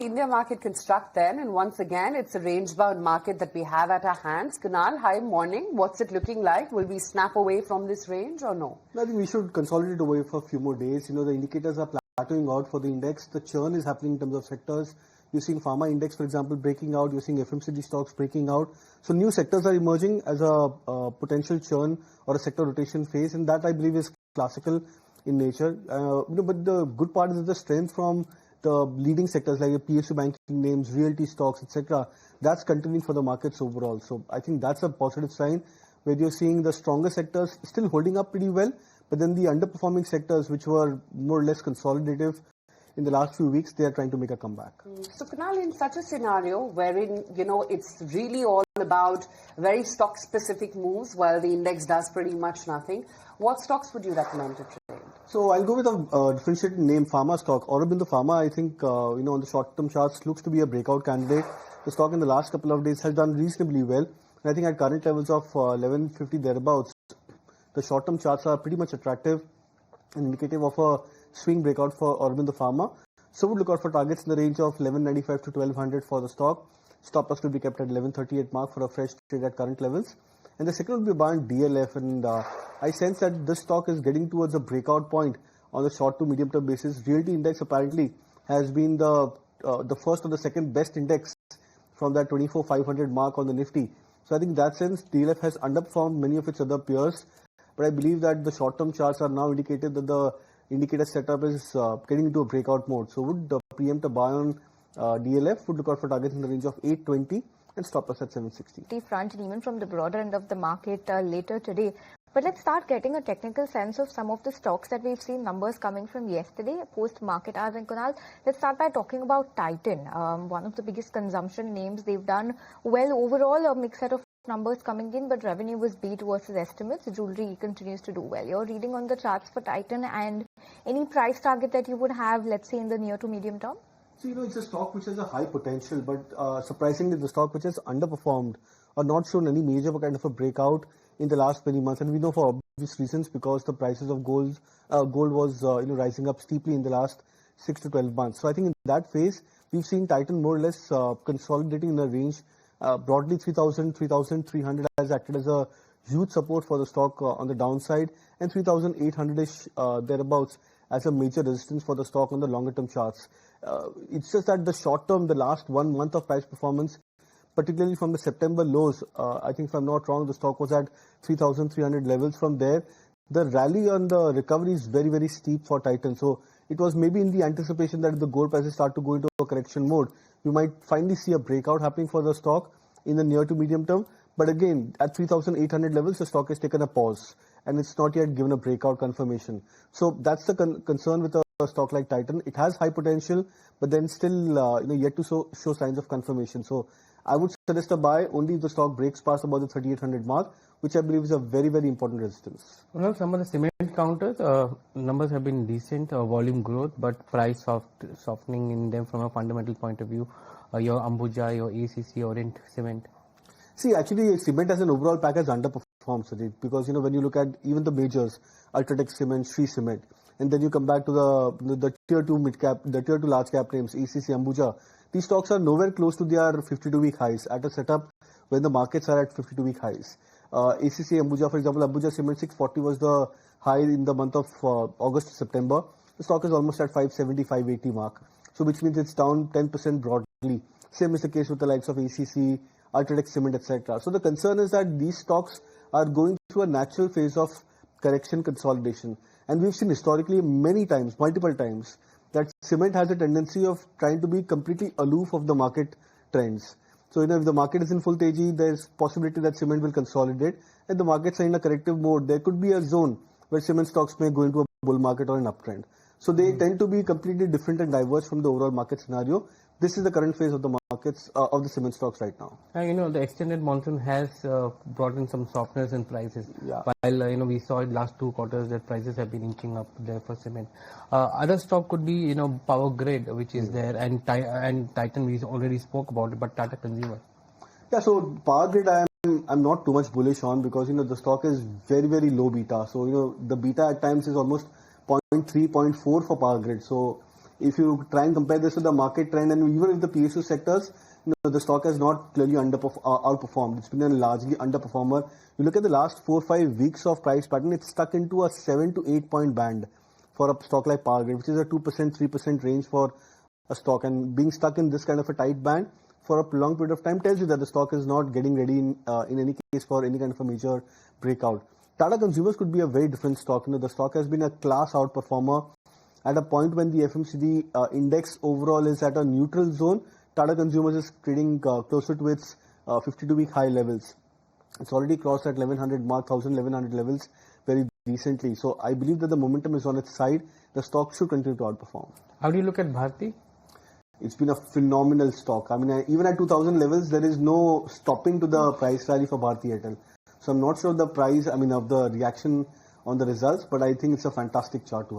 India market construct then, and once again it's a range-bound market that we have at our hands. Kunal, hi, morning. What's it looking like? Will we snap away from this range or no? I think we should consolidate away for a few more days. The indicators are plateauing out for the index. The churn is happening in terms of sectors. You're seeing pharma index, for example, breaking out. You're seeing FMCG stocks breaking out. So new sectors are emerging as a potential churn or a sector rotation phase, and that I believe is classical in nature. But the good part is the strength from the leading sectors like the PSU banking names, realty stocks, etc. That's continuing for the markets overall. So I think that's a positive sign where you're seeing the stronger sectors still holding up pretty well, but then the underperforming sectors, which were more or less consolidative in the last few weeks, they are trying to make a comeback. So Kunal, in such a scenario wherein, it's really all about very stock-specific moves while the index does pretty much nothing, what stocks would you recommend to trade? So I'll go with a differentiated name, pharma stock. Aurobindo Pharma, I think, on the short-term charts looks to be a breakout candidate. The stock in the last couple of days has done reasonably well. And I think at current levels of 1150 thereabouts, the short-term charts are pretty much attractive and indicative of a swing breakout for Aurobindo Pharma. So we'll look out for targets in the range of 1195 to 1200 for the stock. Stop loss will be kept at 1138 mark for a fresh trade at current levels. And the second will be buying DLF, and I sense that this stock is getting towards a breakout point on the short to medium term basis. Realty index apparently has been the first or the second best index from that 24,500 mark on the Nifty. So I think in that sense, DLF has underperformed many of its other peers. But I believe that the short term charts are now indicated that the indicator setup is getting into a breakout mode. So would preempt a buy on DLF, would look out for targets in the range of 820 and stop loss at 760. Front and even from the broader end of the market later today. But let's start getting a technical sense of some of the stocks that we've seen numbers coming from yesterday, post-market hours. And Kunal, let's start by talking about Titan, one of the biggest consumption names. They've done well overall, a mixed set of numbers coming in, but revenue was beat versus estimates. Jewelry continues to do well. You're reading on the charts for Titan, and any price target that you would have, let's say, in the near to medium term? So, it's a stock which has a high potential, but surprisingly, the stock which has underperformed or not shown any major kind of a breakout in the last many months. And we know for obvious reasons, because the prices of gold was rising up steeply in the last 6 to 12 months. So I think in that phase, we've seen Titan more or less consolidating in a range. Broadly 3,000, 3,300 has acted as a huge support for the stock on the downside, and 3,800-ish thereabouts as a major resistance for the stock on the longer term charts. It's just that the short term, the last 1 month of price performance, particularly from the September lows, I think if I'm not wrong, the stock was at 3,300 levels. From there, the rally on the recovery is very, very steep for Titan. So it was maybe in the anticipation that if the gold prices start to go into a correction mode, you might finally see a breakout happening for the stock in the near to medium term. But again, at 3,800 levels, the stock has taken a pause and it's not yet given a breakout confirmation. So that's the concern with a stock like Titan. It has high potential, but then still yet to show signs of confirmation. So I would suggest a buy only if the stock breaks past about the 3,800 mark, which I believe is a very, very important resistance. Well, some of the cement counters, numbers have been decent, volume growth, but price softening in them from a fundamental point of view. Your Ambuja, your ACC, Orient Cement. See, actually, cement as an overall pack has underperformed, Sajid, because when you look at even the majors, Ultratech Cement, Shree Cement, and then you come back to the tier 2 mid cap, the tier 2 large cap names, ACC, Ambuja, these stocks are nowhere close to their 52-week highs at a setup when the markets are at 52-week highs. ACC, Ambuja, for example, Ambuja Cement 640 was the high in the month of August to September. The stock is almost at 570, 580 mark. So which means it's down 10% broadly. Same is the case with the likes of ACC, Ultratech Cement, etc. So the concern is that these stocks are going through a natural phase of correction consolidation. And we've seen historically many times, multiple times, that cement has a tendency of trying to be completely aloof of the market trends. So, if the market is in full teji, there's possibility that cement will consolidate. If the markets are in a corrective mode, there could be a zone where cement stocks may go into a bull market or an uptrend. So they tend to be completely different and diverse from the overall market scenario. This is the current phase of the markets, of the cement stocks right now. The extended monsoon has brought in some softness in prices. Yeah. While, we saw in last 2 quarters that prices have been inching up there for cement. Other stock could be, Power Grid, which is there, and Titan, we already spoke about it, but Tata Consumer. Yeah, so Power Grid I'm not too much bullish on, because, the stock is very, very low beta. So, the beta at times is almost 0.3, 0.4 for Power Grid. So if you try and compare this with the market trend, and even if the PSU sectors, the stock has not clearly outperformed. It's been a largely underperformer. You look at the last 4-5 weeks of price pattern, it's stuck into a 7 to 8 point band for a stock like Power Grid, which is a 2%, 3% range for a stock. And being stuck in this kind of a tight band for a prolonged period of time tells you that the stock is not getting ready in any case for any kind of a major breakout. Tata Consumers could be a very different stock. The stock has been a class outperformer. At a point when the FMCG index overall is at a neutral zone, Tata Consumers is trading closer to its 52-week high levels. It's already crossed at 1100 mark, 1100 levels very recently. So I believe that the momentum is on its side. The stock should continue to outperform. How do you look at Bharti? It's been a phenomenal stock. I mean, even at 2000 levels, there is no stopping to the price rally for Bharti Airtel. So I'm not sure the price, of the reaction on the results, but I think it's a fantastic chart to have.